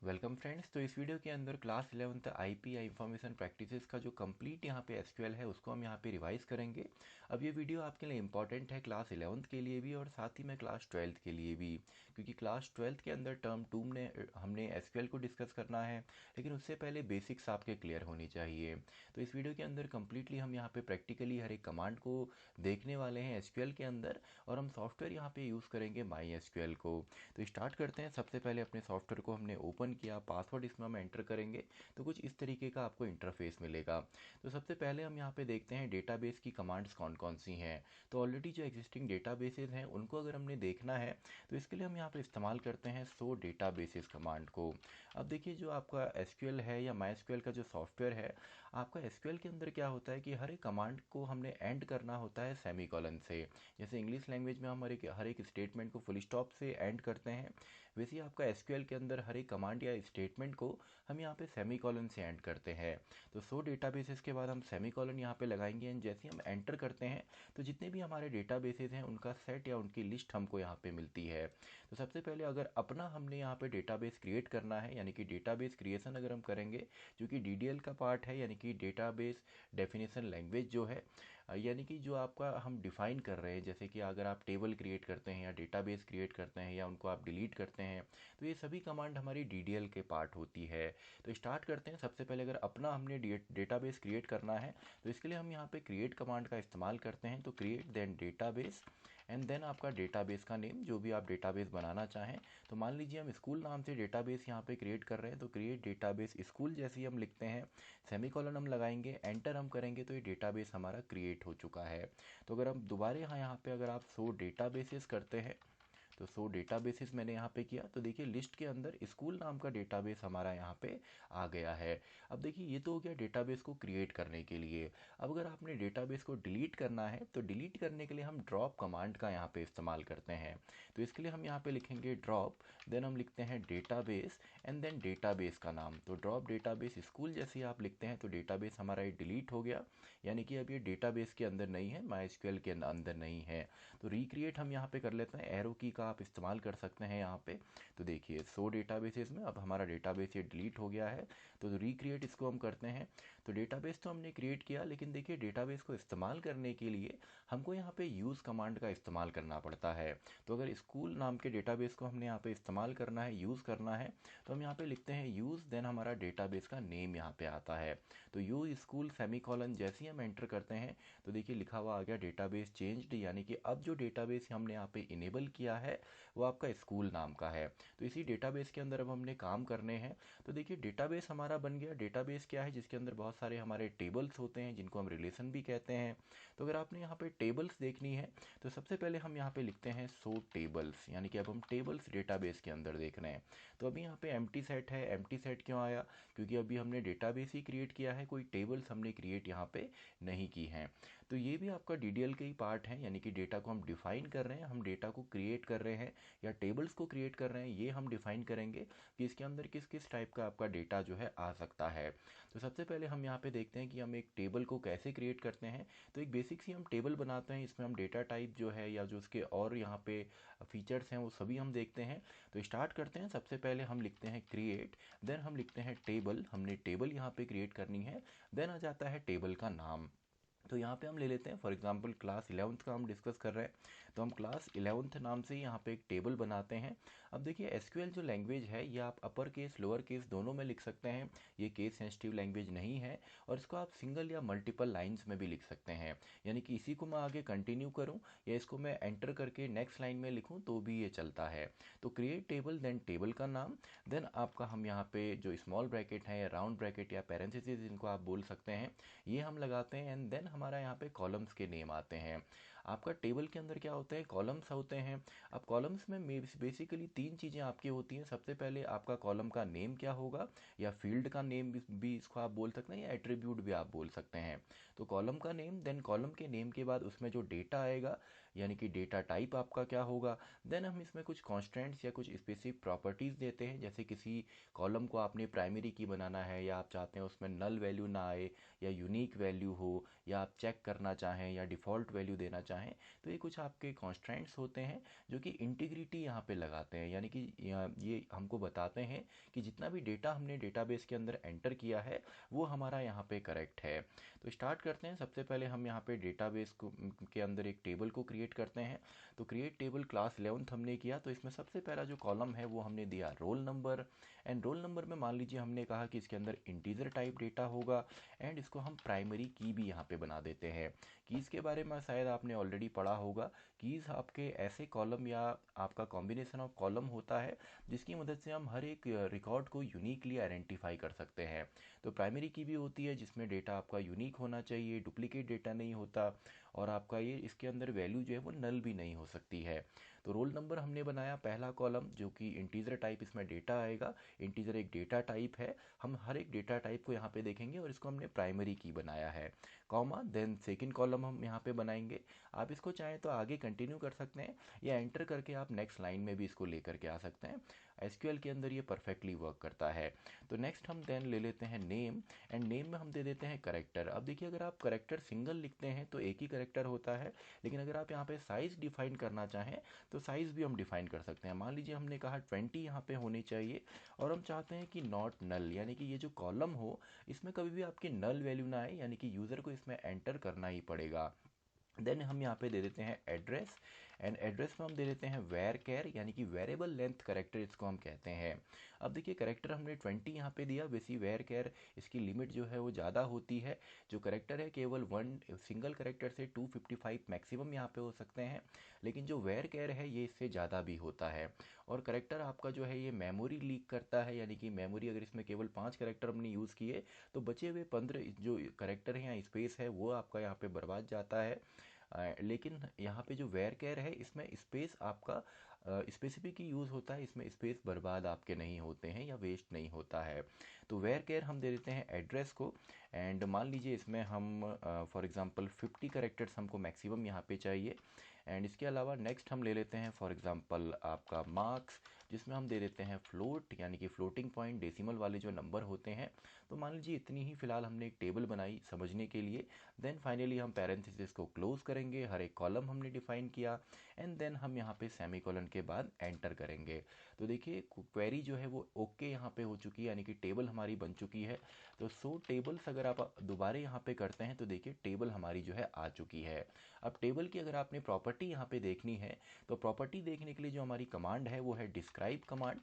Welcome friends. तो इस video के अंदर class 11th IPI information practices का जो कंप्लीट यहाँ पे एसक्यूएल है उसको हम यहाँ पे रिवाइज करेंगे। अब ये वीडियो आपके लिए इंपॉर्टेंट है क्लास 11th के लिए भी और साथ ही में क्लास 12th के लिए भी, क्योंकि क्लास 12th के अंदर टर्म 2 में हमने एसक्यूएल को डिस्कस करना है, लेकिन उससे पहले बेसिक्स आपके क्लियर होनी चाहिए। तो इस वीडियो के अंदर कम्प्लीटली हम यहाँ पे प्रैक्टिकली हर एक कमांड को देखने वाले हैं एसक्यूएल के अंदर, और हम सॉफ्टवेयर यहाँ पे यूज़ करेंगे माई एसक्यूएल को। तो स्टार्ट करते हैं। सबसे पहले अपने सॉफ्टवेयर को हमने ओपन किया, पासवर्ड इसमें हम एंटर करेंगे तो कुछ इस तरीके का आपको इंटरफेस मिलेगा। तो सबसे पहले हम यहाँ पे देखते हैं डेटाबेस की कमांड्स कौन कौन सी हैं। तो ऑलरेडी जो एग्जिस्टिंग डेटाबेसेस हैं उनको अगर हमने देखना है तो इसके लिए हम यहाँ पे इस्तेमाल करते हैं सो डेटाबेसेस कमांड को। अब देखिए, जो आपका एसक्यूएल है या माई एसक्यूएल का जो सॉफ्टवेयर है, आपका एसक्यूएल के अंदर क्या होता है कि हर एक कमांड को हमने एंड करना होता है सेमीकोलन से। जैसे इंग्लिश लैंग्वेज में हम हर एक स्टेटमेंट को फुल स्टॉप से एंड करते हैं, वैसे ही आपका एसक्यूएल के अंदर हर एक कमांड या स्टेटमेंट को हम यहाँ पे सेमीकोलन से एंड करते हैं। तो सो डेटाबेसेस के बाद हम सेमीकोलन यहाँ पे लगाएंगे एंड जैसे ही हम एंटर करते हैं तो जितने भी हमारे डेटाबेसेस हैं उनका सेट या उनकी लिस्ट हमको यहाँ पे मिलती है। तो सबसे पहले अगर अपना हमने यहाँ पे डेटाबेस क्रिएट करना है, यानी कि डेटाबेस क्रिएशन अगर हम करेंगे, जो कि डीडीएल का पार्ट है, यानी कि डेटाबेस डेफिनेशन लैंग्वेज जो है, यानी कि जो आपका हम डिफाइन कर रहे हैं, जैसे कि अगर आप टेबल क्रिएट करते हैं या डेटाबेस क्रिएट करते हैं या उनको आप डिलीट करते हैं, तो ये सभी कमांड हमारी डीडीएल के पार्ट होती है। तो स्टार्ट करते हैं। सबसे पहले अगर अपना हमने डेटाबेस क्रिएट करना है तो इसके लिए हम यहाँ पे क्रिएट कमांड का इस्तेमाल करते हैं। तो create then database and then आपका डेटाबेस का नेम, जो भी आप डेटाबेस बनाना चाहें। तो मान लीजिए हम स्कूल नाम से डेटाबेस यहाँ पे क्रिएट कर रहे हैं, तो क्रिएट डेटाबेस स्कूल जैसे ही हम लिखते हैं, सेमीकोलन हम लगाएंगे, एंटर हम करेंगे, तो ये डेटाबेस हमारा क्रिएट हो चुका है। तो अगर हम दोबारा यहाँ पे अगर आप सो डेटाबेसेस करते हैं, तो सो डेटाबेसेस मैंने यहाँ पे किया, तो देखिए लिस्ट के अंदर स्कूल नाम का डेटाबेस हमारा यहाँ पे आ गया है। अब देखिए ये तो हो गया डेटाबेस को क्रिएट करने के लिए। अब अगर आपने डेटाबेस को डिलीट करना है तो डिलीट करने के लिए हम ड्रॉप कमांड का यहाँ पे इस्तेमाल करते हैं। तो इसके लिए हम यहाँ पे लिखेंगे ड्रॉप, देन हम लिखते हैं डेटाबेस एंड देन डेटाबेस का नाम। तो ड्रॉप डेटाबेस स्कूल जैसे ही आप लिखते हैं तो डेटाबेस हमारा ये डिलीट हो गया, यानी कि अब ये डेटाबेस के अंदर नहीं है, माईएसक्यूएल के अंदर नहीं है। तो रिक्रिएट हम यहाँ पे कर लेते हैं, एरो की का आप इस्तेमाल कर सकते हैं यहाँ पे। तो देखिए सो डेटाबेसेस में अब हमारा डेटाबेस ये डिलीट हो गया है, तो रिक्रिएट इसको हम करते हैं। तो डेटाबेस तो हमने क्रिएट किया, लेकिन देखिए डेटाबेस को इस्तेमाल करने के लिए हमको यहाँ पे यूज़ कमांड का इस्तेमाल करना पड़ता है। तो अगर स्कूल नाम के डेटाबेस को हमने यहाँ पे इस्तेमाल करना है, यूज़ करना है, तो हम यहाँ पे लिखते हैं यूज़, देन हमारा डेटाबेस का नेम यहाँ पे आता है। तो यूज स्कूल सेमीकोलन जैसे ही हम एंटर करते हैं तो देखिए लिखा हुआ आ गया डेटाबेस चेंज्ड, यानी कि अब जो डेटाबेस हमने यहाँ पे इनेबल किया है वो आपका स्कूल नाम का है। तो इसी डेटाबेस के अंदर अब हमने काम करने हैं। तो देखिए डेटाबेस हमारा बन गया। डेटाबेस क्या है, जिसके अंदर बहुत सारे हमारे टेबल्स होते हैं जिनको हम रिलेशन भी कहते हैं। तो अगर आपने यहाँ पे टेबल्स देखनी है तो सबसे पहले हम यहाँ पे लिखते हैं सो टेबल्स, यानी कि अब हम टेबल्स डेटाबेस के अंदर देख रहे हैं। तो अभी यहाँ पे एम्प्टी सेट है। एम्प्टी सेट क्यों आया, क्योंकि अभी हमने डेटाबेस ही क्रिएट किया है, कोई टेबल्स हमने क्रिएट यहाँ पे नहीं की हैं। तो ये भी आपका डीडीएल के ही पार्ट है, यानी कि डेटा को हम डिफाइन कर रहे हैं, हम डेटा को क्रिएट कर रहे हैं या टेबल्स को क्रिएट कर रहे हैं, ये हम डिफाइन करेंगे कि इसके अंदर किस किस टाइप का आपका डेटा जो है आ सकता है। तो सबसे पहले हम यहाँ पे देखते हैं कि हम एक टेबल को कैसे क्रिएट करते हैं। तो एक बेसिक सी हम टेबल बनाते हैं, इसमें हम डेटा टाइप जो है या जो उसके और यहाँ पे फीचर्स हैं वो सभी हम देखते हैं। तो स्टार्ट करते हैं। सबसे पहले हम लिखते हैं क्रिएट, देन हम लिखते हैं टेबल, हमने टेबल यहाँ पे क्रिएट करनी है, देन आ जाता है टेबल का नाम। तो यहाँ पे हम ले लेते हैं, फॉर एग्जांपल क्लास 11th का हम डिस्कस कर रहे हैं, तो हम क्लास 11th नाम से यहाँ पे एक टेबल बनाते हैं। अब देखिए एसक्यूएल जो लैंग्वेज है ये आप अपर केस लोअर केस दोनों में लिख सकते हैं, ये केस सेंसिटिव लैंग्वेज नहीं है, और इसको आप सिंगल या मल्टीपल लाइन्स में भी लिख सकते हैं। यानी कि इसी को मैं आगे कंटिन्यू करूँ या इसको मैं एंटर करके नेक्स्ट लाइन में लिखूँ तो भी ये चलता है। तो क्रिएट टेबल, देन टेबल का नाम, देन आपका हम यहाँ पे जो स्मॉल ब्रैकेट है या राउंड ब्रैकेट या पैरेंथेसिस जिनको आप बोल सकते हैं, ये हम लगाते हैं एंड देन हमारा यहाँ पे कॉलम्स के नेम आते हैं। आपका टेबल के अंदर क्या होता है, कॉलम्स होते हैं। अब कॉलम्स में बेसिकली तीन चीज़ें आपकी होती हैं। सबसे पहले आपका कॉलम का नेम क्या होगा, या फील्ड का नेम भी इसको आप बोल सकते हैं, या एट्रीब्यूट भी आप बोल सकते हैं। तो कॉलम का नेम, देन कॉलम के नेम के बाद उसमें जो डेटा आएगा, यानी कि डेटा टाइप आपका क्या होगा। देन हम इसमें कुछ कॉन्स्टेंट्स या कुछ स्पेसिफिक प्रॉपर्टीज़ देते हैं, जैसे किसी कॉलम को आपने प्राइमरी की बनाना है या आप चाहते हैं उसमें नल वैल्यू ना आए या यूनिक वैल्यू हो, या आप चेक करना चाहें या डिफ़ॉल्ट वैल्यू देना चाहें, तो ये कुछ आपके कॉन्स्टेंट्स होते हैं जो कि इंटीग्रिटी यहाँ पे लगाते हैं, यानी कि ये हमको बताते हैं कि जितना भी डेटा हमने डेटाबेस के अंदर एंटर किया है वो हमारा यहाँ पे करेक्ट है। तो स्टार्ट करते हैं। सबसे पहले हम यहाँ पे डेटाबेस को के अंदर एक टेबल को क्रिएट करते हैं। तो क्रिएट टेबल क्लास 11th हमने किया, तो इसमें सबसे पहला जो कॉलम है वो हमने दिया roll number. And roll number में मान लीजिए हमने कहा कि इसके अंदर इंटीजर टाइप डेटा होगा, एंड इसको हम प्राइमरी की भी यहाँ पे बना देते हैं। कीज़ के बारे में शायद आपने ऑलरेडी पढ़ा होगा। कीज़ आपके ऐसे कॉलम या आपका कॉम्बिनेशन ऑफ कॉलम होता है जिसकी मदद से हम हर एक रिकॉर्ड को यूनिकली आइडेंटिफाई कर सकते हैं। तो प्राइमरी की भी होती है जिसमें डेटा आपका यूनिक होना चाहिए, डुप्लीकेट डेटा नहीं होता, और आपका ये इसके अंदर वैल्यू जो है वो नल भी नहीं हो सकती है। तो रोल नंबर हमने बनाया पहला कॉलम, जो कि इंटीजर टाइप इसमें डेटा आएगा। इंटीजर एक डेटा टाइप है, हम हर एक डेटा टाइप को यहाँ पे देखेंगे और इसको हमने प्राइमरी की बनाया है। कॉमा, देन सेकंड कॉलम हम यहाँ पे बनाएंगे। आप इसको चाहें तो आगे कंटिन्यू कर सकते हैं या एंटर करके आप नेक्स्ट लाइन में भी इसको लेकर के आ सकते हैं। एसक्यूएल के अंदर ये परफेक्टली वर्क करता है। तो नेक्स्ट हम देन ले लेते हैं नेम, एंड नेम में हम दे देते हैं करेक्टर। अब देखिए, अगर आप करेक्टर सिंगल लिखते हैं तो एक ही करेक्टर होता है, लेकिन अगर आप यहाँ पे साइज़ डिफाइन करना चाहें तो साइज़ भी हम डिफाइन कर सकते हैं। मान लीजिए हमने कहा 20 यहाँ पे होनी चाहिए, और हम चाहते हैं कि नॉट नल, यानी कि ये जो कॉलम हो इसमें कभी भी आपकी नल वैल्यू ना आए, यानी कि यूज़र को इसमें एंटर करना ही पड़ेगा। देन हम यहाँ पे दे देते हैं एड्रेस, एंड एड्रेस में हम दे देते हैं वेर कैर, यानी कि वेरिएबल लेंथ करेक्टर इसको हम कहते हैं। अब देखिए, करेक्टर हमने 20 यहाँ पे दिया, वैसी वेर कैर इसकी लिमिट जो है वो ज़्यादा होती है। जो करेक्टर है केवल वन सिंगल करेक्टर से 255 मैक्सिमम यहाँ पे हो सकते हैं, लेकिन जो वेर कैर है ये इससे ज़्यादा भी होता है। और करेक्टर आपका जो है ये मेमोरी लीक करता है, यानी कि मेमोरी अगर इसमें केवल 5 करेक्टर हमने यूज़ किए तो बचे हुए 15 जो करेक्टर हैं या स्पेस है वो आपका यहाँ पे बर्बाद जाता है। लेकिन यहाँ पे जो वेर कैर है इसमें स्पेस आपका स्पेसिफिक ही यूज़ होता है, इसमें स्पेस बर्बाद आपके नहीं होते हैं या वेस्ट नहीं होता है। तो वेर कैर हम दे देते हैं एड्रेस को, एंड मान लीजिए इसमें हम फॉर एग्जांपल 50 करेक्टर्स हमको मैक्सिमम यहाँ पे चाहिए। एंड इसके अलावा नेक्स्ट हम ले लेते हैं फॉर एग्जांपल आपका मार्क्स, जिसमें हम दे देते हैं फ्लोट, यानी कि फ्लोटिंग पॉइंट डेसिमल वाले जो नंबर होते हैं। तो मान लीजिए इतनी ही फिलहाल हमने एक टेबल बनाई समझने के लिए। देन फाइनली हम पैरेंथेसिस को क्लोज करेंगे, हर एक कॉलम हमने डिफाइन किया, एंड देन हम यहाँ पे सेमीकोलन के बाद एंटर करेंगे। तो देखिए, क्वेरी जो है वो ओके यहाँ पे हो चुकी है, यानी कि टेबल हमारी बन चुकी है। तो सो टेबल्स अगर आप दोबारा यहाँ पे करते हैं तो देखिए टेबल हमारी जो है आ चुकी है। अब टेबल की अगर आपने प्रॉपर्टी यहाँ पे देखनी है, तो प्रॉपर्टी देखने के लिए जो हमारी कमांड है वो है डिस्क्राइब कमांड।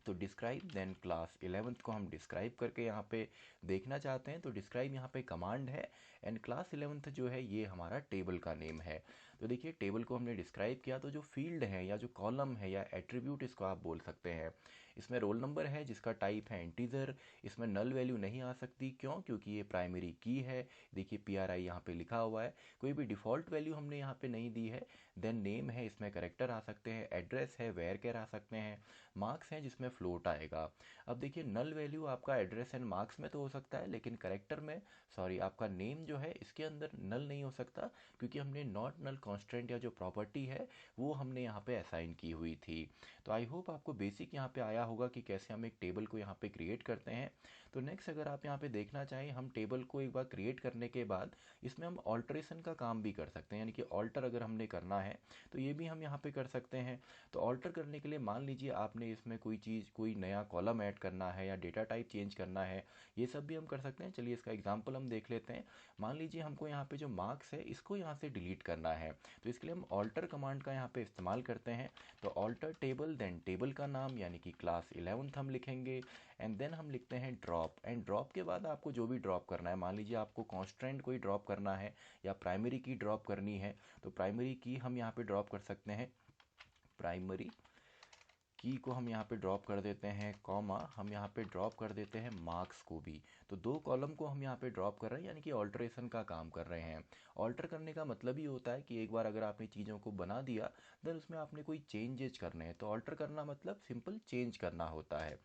तो डिस्क्राइब, देन क्लास 11th को हम डिस्क्राइब करके यहाँ पे देखना चाहते हैं, तो डिस्क्राइब यहाँ पे कमांड है, एंड क्लास 11th जो है ये हमारा टेबल का नेम है। तो देखिए, टेबल को हमने डिस्क्राइब किया, तो जो फील्ड है या जो कॉलम है या एट्रीब्यूट इसको आप बोल सकते हैं, इसमें रोल नंबर है जिसका टाइप है इंटीजर। इसमें नल वैल्यू नहीं आ सकती, क्यों? क्योंकि ये प्राइमरी की है। देखिए PRI यहाँ पे लिखा हुआ है, कोई भी डिफ़ॉल्ट वैल्यू हमने यहाँ पे नहीं दी है। देन नेम है, इसमें करेक्टर आ सकते हैं, एड्रेस है, वेर कैर आ सकते हैं, मार्क्स हैं जिसमें फ्लोट आएगा। अब देखिए, नल वैल्यू आपका एड्रेस एंड मार्क्स में तो हो सकता है, लेकिन करेक्टर में, सॉरी, आपका नेम जो है इसके अंदर नल नहीं हो सकता, क्योंकि हमने नॉट नल कॉन्स्टेंट या जो प्रॉपर्टी है वो हमने यहाँ पे असाइन की हुई थी। तो आई होप आपको बेसिक यहाँ पे आया होगा कि कैसे हम एक टेबल को यहाँ पे क्रिएट करते हैं। तो नेक्स्ट अगर आप यहाँ पे देखना चाहें, हम टेबल को एक बार क्रिएट करने के बाद इसमें हम ऑल्ट्रेशन का काम भी कर सकते हैं, यानी कि ऑल्टर अगर हमने करना है तो ये भी हम यहाँ पे कर सकते हैं। तो ऑल्टर करने के लिए मान लीजिए आपने इसमें कोई चीज़, कोई नया कॉलम ऐड करना है या डेटा टाइप चेंज करना है, ये सब भी हम कर सकते हैं। चलिए इसका एग्जांपल हम देख लेते हैं। मान लीजिए हमको यहाँ पे जो मार्क्स है इसको यहाँ से डिलीट करना है, तो इसके लिए हम ऑल्टर कमांड का यहाँ पे इस्तेमाल करते हैं। तो ऑल्टर टेबल, देन टेबल का नाम यानी कि क्लास 11th हम लिखेंगे, एंड देन हम लिखते हैं ड्रॉप। एंड ड्रॉप के बाद आपको जो भी ड्रॉप करना है, मान लीजिए आपको कॉन्स्टेंट कोई ड्रॉप करना है या प्राइमरी की ड्रॉप करनी है, तो प्राइमरी की हम यहाँ पे ड्रॉप कर सकते हैं। प्राइमरी की को हम यहाँ पे ड्रॉप कर देते हैं, कॉमा हम यहाँ पे ड्रॉप कर देते हैं मार्क्स को भी। तो दो कॉलम को हम यहाँ पे ड्रॉप कर रहे हैं, यानी कि ऑल्टरेशन का काम कर रहे हैं। ऑल्टर करने का मतलब ही होता है कि एक बार अगर आपने चीज़ों को बना दिया, देन उसमें आपने कोई चेंजेज करने हैं। तो ऑल्टर करना मतलब सिंपल चेंज करना होता है।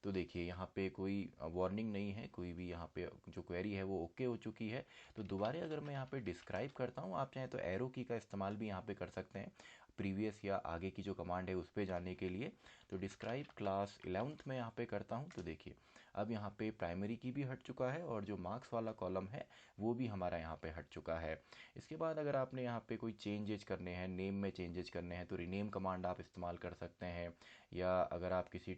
तो देखिए यहाँ पे कोई वार्निंग नहीं है, कोई भी यहाँ पे जो क्वेरी है वो ओके हो चुकी है। तो दोबारा अगर मैं यहाँ पे डिस्क्राइब करता हूँ, आप चाहें तो एरो की का इस्तेमाल भी यहाँ पे कर सकते हैं प्रीवियस या आगे की जो कमांड है उस पर जाने के लिए। तो डिस्क्राइब क्लास 11th में यहाँ पे करता हूँ, तो देखिए अब यहाँ पे प्राइमरी की भी हट चुका है और जो मार्क्स वाला कॉलम है वो भी हमारा यहाँ पे हट चुका है। इसके बाद अगर आपने यहाँ पे कोई चेंजेज करने हैं, नेम में चेंजेज करने हैं, तो रीनेम कमांड आप इस्तेमाल कर सकते हैं। या अगर आप किसी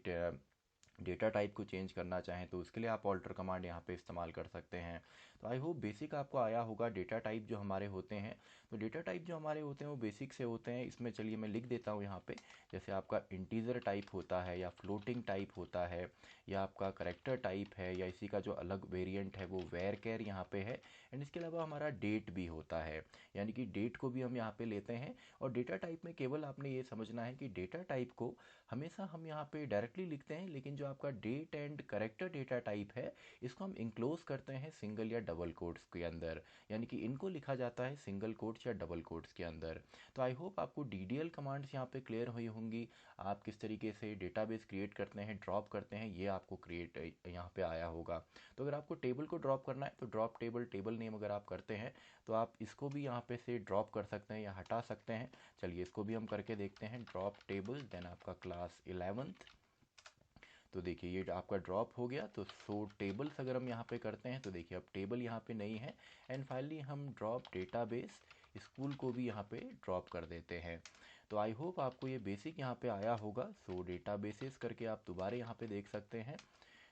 डेटा टाइप को चेंज करना चाहें तो उसके लिए आप ऑल्टर कमांड यहाँ पे इस्तेमाल कर सकते हैं। तो आई होप बेसिक आपको आया होगा। डेटा टाइप जो हमारे होते हैं, तो डेटा टाइप जो हमारे होते हैं वो बेसिक से होते हैं। इसमें चलिए मैं लिख देता हूँ यहाँ पे, जैसे आपका इंटीजर टाइप होता है या फ्लोटिंग टाइप होता है या आपका करेक्टर टाइप है, या इसी का जो अलग वेरिएंट है वो वेर कैर यहाँ पे है। एंड इसके अलावा हमारा डेट भी होता है, यानी कि डेट को भी हम यहाँ पे लेते हैं। और डेटा टाइप में केवल आपने ये समझना है कि डेटा टाइप को हमेशा हम यहाँ पे डायरेक्टली लिखते हैं, लेकिन जो आपका date and character data type है इसको हम इंक्लोज करते हैं सिंगल या डबल कोट्स के अंदर, यानी कि इनको लिखा जाता है सिंगल कोट्स या डबल कोट्स के अंदर। तो आई होप आपको डीडीएल कमांड्स यहाँ पे क्लियर हुई होंगी। आप किस तरीके से डेटाबेस क्रिएट करते हैं, ड्रॉप करते हैं, ये आपको क्रिएट यहाँ पे आया होगा। तो अगर आपको टेबल को ड्रॉप करना है तो ड्रॉप टेबल, टेबल नेम अगर आप करते हैं तो आप इसको भी यहाँ पे से ड्रॉप कर सकते हैं या हटा सकते हैं। चलिए इसको भी हम करके देखते हैं। ड्रॉप टेबल देन आपका क्लास 11th। तो देखिए ये आपका ड्रॉप हो गया। तो सो टेबल्स अगर हम यहाँ पे करते हैं तो देखिए अब टेबल यहाँ पे नहीं है। एंड फाइनली हम ड्रॉप डेटाबेस स्कूल को भी यहाँ पे ड्रॉप कर देते हैं। तो आई होप आपको ये बेसिक यहाँ पे आया होगा। सो डेटाबेसेस करके आप दोबारा यहाँ पे देख सकते हैं।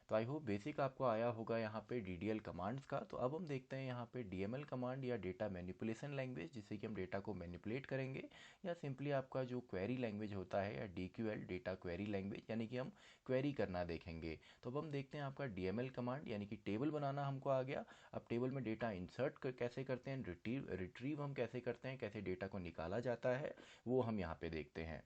तो आई होप बेसिक आपको आया होगा यहाँ पे डीडीएल कमांड्स का। तो अब हम देखते हैं यहाँ पे डीएमएल कमांड या डेटा मैनिपुलेशन लैंग्वेज, जिससे कि हम डेटा को मैनिपुलेट करेंगे। या सिंपली आपका जो क्वेरी लैंग्वेज होता है, या डीक्यूएल डेटा क्वेरी लैंग्वेज, यानी कि हम क्वेरी करना देखेंगे। तो अब हम देखते हैं आपका डीएमएल कमांड, यानी कि टेबल बनाना हमको आ गया। अब टेबल में डेटा इंसर्ट कैसे करते हैं, रिट्रीव हम कैसे करते हैं, कैसे डेटा को निकाला जाता है, वो हम यहाँ पे देखते हैं।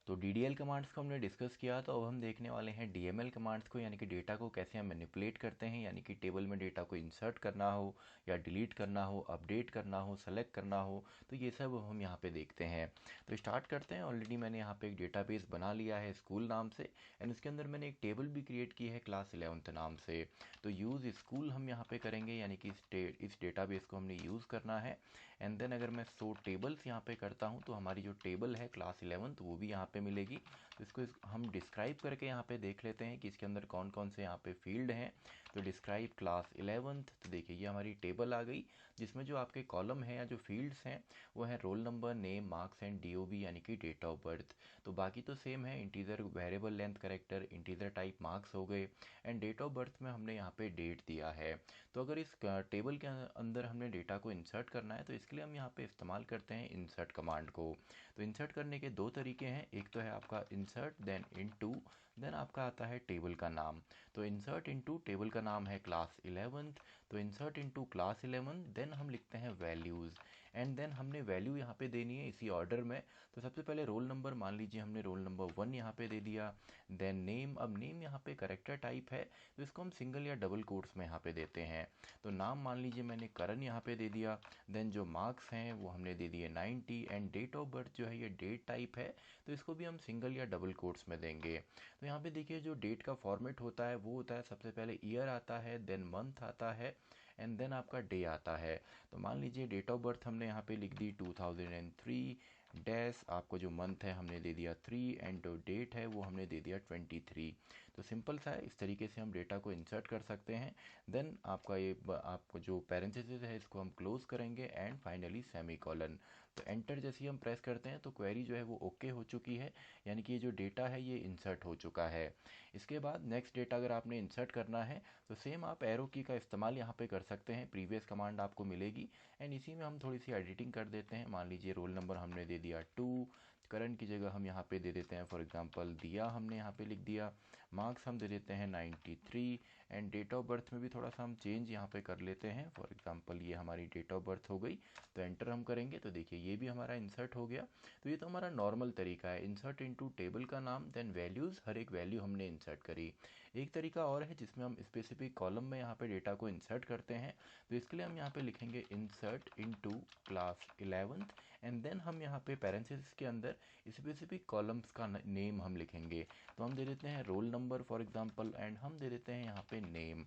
तो DDL कमांड्स को हमने डिस्कस किया, तो अब हम देखने वाले हैं DML कमांड्स को, यानी कि डेटा को कैसे हम मैनिपुलेट करते हैं। यानी कि टेबल में डेटा को इंसर्ट करना हो या डिलीट करना हो, अपडेट करना हो, सेलेक्ट करना हो, तो ये सब हम यहाँ पे देखते हैं। तो स्टार्ट करते हैं। ऑलरेडी मैंने यहाँ पे एक डेटाबेस बना लिया है स्कूल नाम से, एंड उसके अंदर मैंने एक टेबल भी क्रिएट की है क्लास 11th नाम से। तो यूज़ स्कूल हम यहाँ पे करेंगे, यानी कि इस डेटाबेस को हमने यूज़ करना है। एंड देन अगर मैं सो टेबल्स यहाँ पे करता हूँ तो हमारी जो टेबल है क्लास 11th वो भी यहाँ पे मिलेगी। तो इसको हम डिस्क्राइब करके यहाँ पे देख लेते हैं कि इसके अंदर कौन कौन से यहाँ पे फील्ड हैं। तो डिस्क्राइब क्लास 11th, तो देखिए ये हमारी टेबल आ गई, जिसमें जो आपके कॉलम हैं या जो फील्ड्स हैं वो हैं roll number, name, marks and DOB, यानी कि डेट ऑफ बर्थ। तो बाकी तो सेम है, integer, variable length, character, integer type, marks हो गए। एंड डेट ऑफ बर्थ में हमने यहाँ पे डेट दिया है। तो अगर इस टेबल के अंदर हमने डेटा को इंसर्ट करना है तो इसके लिए हम यहाँ पे इस्तेमाल करते हैं इंसर्ट कमांड को। तो इंसर्ट करने के दो तरीके हैं, एक तो है आपका इंसर्ट देन इनटू, देन आपका आता है टेबल का नाम। तो इंसर्ट इनटू टेबल का नाम है क्लास 11th। तो इंसर्ट इनटू क्लास 11 देन हम लिखते हैं वैल्यूज़। एंड देन हमने वैल्यू यहाँ पे देनी है इसी ऑर्डर में। तो सबसे पहले रोल नंबर, मान लीजिए हमने रोल नंबर 1 यहाँ पे दे दिया। देन नेम, अब नेम यहाँ पे करेक्टर टाइप है तो इसको हम सिंगल या डबल कोट्स में यहाँ पे देते हैं। तो नाम मान लीजिए मैंने करण यहाँ पे दे दिया। देन जो मार्क्स हैं वो हमने दे दिए 90। एंड डेट ऑफ बर्थ जो है ये डेट टाइप है, तो इसको भी हम सिंगल या डबल कोट्स में देंगे। तो यहाँ पे देखिए जो डेट का फॉर्मेट होता है वो होता है, सबसे पहले ईयर आता है, देन मंथ आता है, एंड देन आपका डे आता है। तो मान लीजिए डेट ऑफ बर्थ हमने यहाँ पे लिख दी 2003, डैश आपको जो मंथ है हमने दे दिया 3, एंड जो डेट है वो हमने दे दिया 23। तो सिंपल सा है, इस तरीके से हम डेटा को इंसर्ट कर सकते हैं। देन आपका ये आपको जो पैरेंथेसिस है इसको हम क्लोज करेंगे, एंड फाइनली सेमी कॉलन। तो एंटर जैसे ही हम प्रेस करते हैं तो क्वेरी जो है वो ओके हो चुकी है, यानी कि ये जो डेटा है ये इंसर्ट हो चुका है। इसके बाद नेक्स्ट डेटा अगर आपने इंसर्ट करना है तो सेम आप एरो की का इस्तेमाल यहाँ पे कर सकते हैं, प्रीवियस कमांड आपको मिलेगी। एंड इसी में हम थोड़ी सी एडिटिंग कर देते हैं। मान लीजिए रोल नंबर हमने दे दिया 2, करंट की जगह हम यहाँ पे दे देते हैं फॉर एग्जांपल दिया, हमने यहाँ पे लिख दिया। मार्क्स हम दे देते हैं 93। एंड डेट ऑफ बर्थ में भी थोड़ा सा हम चेंज यहाँ पे कर लेते हैं, फॉर एग्जांपल ये हमारी डेट ऑफ बर्थ हो गई। तो एंटर हम करेंगे तो देखिए ये भी हमारा इंसर्ट हो गया। तो ये तो हमारा नॉर्मल तरीका है, इंसर्ट इनटू टेबल का नाम देन वैल्यूज़, हर एक वैल्यू हमने इंसर्ट करी। एक तरीका और है जिसमें हम स्पेसिफिक कॉलम में यहाँ पे डेटा को इंसर्ट करते हैं। तो इसके लिए हम यहाँ पे लिखेंगे insert into class 11th, and then हम यहाँ पे पैरेंथेसिस के अंदर स्पेसिफिक कॉलम्स का नेम हम लिखेंगे। तो हम दे देते हैं roll number for example, and हम दे देते हैं यहाँ पे नेम।